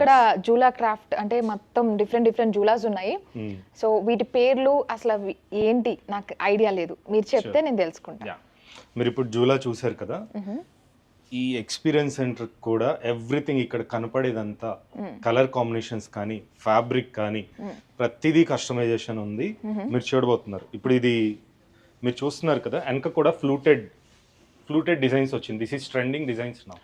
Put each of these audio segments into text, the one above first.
ఇక్కడ జూలా క్రాఫ్ట్ అంటే మొత్తం డిఫరెంట్ జూలాస్ ఉన్నాయి. సో వీటి పేర్లు అసలు ఏంటి నాకు ఐడియా లేదు, మీరు చెప్తే నేను తెలుసుకుంటా. మీరు ఇప్పుడు జూలా చూసారు కదా, ఈ ఎక్స్పీరియన్స్ సెంటర్ కూడా ఎవ్రీథింగ్ ఇక్కడ కనపడేదంతా కలర్ కాంబినేషన్స్ కానీ ఫ్యాబ్రిక్ కానీ ప్రతిదీ కస్టమైజేషన్ ఉంది. మీరు చూడబోతున్నారు ఇప్పుడు ఇది మీరు చూస్తున్నారు కదా, వెనక కూడా ఫ్లూటెడ్ డిజైన్స్ వచ్చింది. This is trending designs now.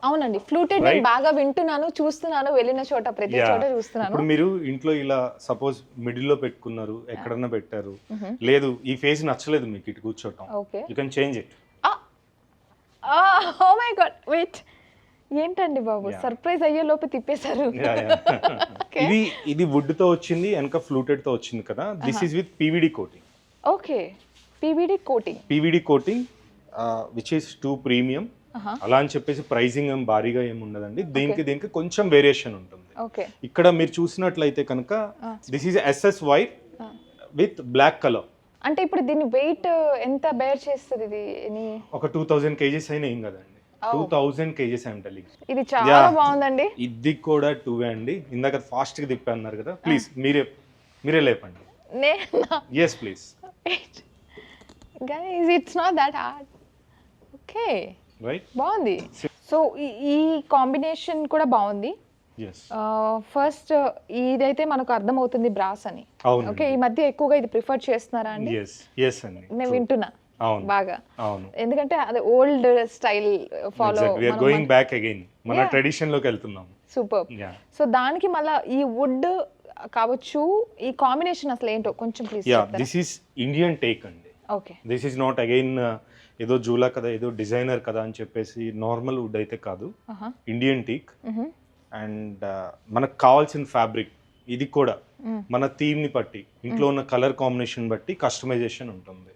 అవునండి, ఫ్లూటెడ్ నేను బాగా వింటున్నాను, చూస్తున్నాను, వెళ్ళిన చోట ప్రతి చోట చూస్తున్నాను. ఇప్పుడు మీరు ఇంట్లో ఇలా సపోజ్ మిడిల్ లో పెట్టుకున్నారు, ఎక్కడన్నా పెట్టారు, లేదు ఈ ఫేస్ నచ్చలేదు మీకు ఇటు కూర్చోటం, you can change it. Oh my god, wait, ఏంటండి బాబు, సర్ప్రైజ్ అయ్యే లోపు తిప్పేశారు. ఇది వుడ్ తో వచ్చింది, వెనక ఫ్లూటెడ్ తో వచ్చింది కదా. This is with PVD coating. Okay, PVD coating which is two premium. అలా అని చెప్పేసి ప్రైజింగ్ ఏం భారీగా ఏమి ఉండదండి. దీనికి కొంచెం వేరియేషన్ ఉంటుంది. ఇక్కడ మీరు చూసినట్లయితే కనుక this is SS white with black colour. అంటే ఇప్పుడు దీని వెయిట్ ఎంత బేర్ చేస్తుంది? ఇది ఒక 2000 kgs అయినా ఏం కదండి. 2000 kgs అంటే ఇది చాలా బాగుందండి. ఇది కూడా 2 అండి. ఇందాక ఫాస్ట్ గా తిప్పి అన్నారు కదా, ప్లీజ్ మీరే లేపండి. yes please guys, it's not that hard. Okay, right, బాగుంది. సో ఈ కాంబినేషన్ కూడా బాగుంది. ఫస్ట్ ఇదైతే మనకు అర్థమవుతుంది బ్రాస్ అని. ఓకే, ఈ మధ్య ఎక్కువగా ఇది ప్రిఫర్ చేస్తున్నారా అండి? నేను వింటున్నా బాగా, ఎందుకంటే అది old style follow going back again, మన ట్రెడిషన్ లోకి వెళ్తున్నాం. సూపర్. సో దానికి మళ్ళీ ఈ వుడ్ కావచ్చు, ఈ కాంబినేషన్ అసలు ఏంటో కొంచెం please. This is Indian take అండి. Okay, this is not again ఏదో జూలా కదా, ఏదో డిజైనర్ కదా అని చెప్పేసి నార్మల్ వుడ్ అయితే కాదు, ఇండియన్ టేక్. అండ్ మనకు కావాల్సిన ఫ్యాబ్రిక్ ఇది కూడా మన థీమ్ ని బట్టి, ఇంట్లో ఉన్న కలర్ కాంబినేషన్ బట్టి కస్టమైజేషన్ ఉంటుంది.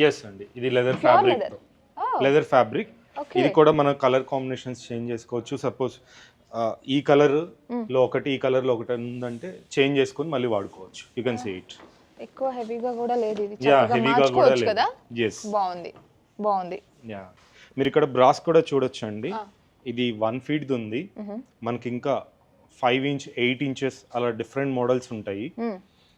ఎస్ అండి, ఇది లెదర్ ఫ్యాబ్రిక్. ఇది కూడా మన కలర్ కాంబినేషన్స్ చేంజ్ చేసుకోవచ్చు. సపోజ్ ఈ కలర్ లో ఒకటి, ఈ కలర్ లో ఒకటి ఉందంటే చేంజ్ చేసుకొని మళ్ళీ వాడుకోవచ్చు. You can see it. ఎక్కువ హెవీగా కూడా లేదు ఇది, హెవీగా కూడా లేదు కదా. yes, బాగుంది. మీరు ఇక్కడ బ్రాస్ కూడా చూడొచ్చు అండి. ఇది 1 feet ఉంది. మనకి ఇంకా 5 inch 8 inches అలా డిఫరెంట్ మోడల్స్ ఉంటాయి.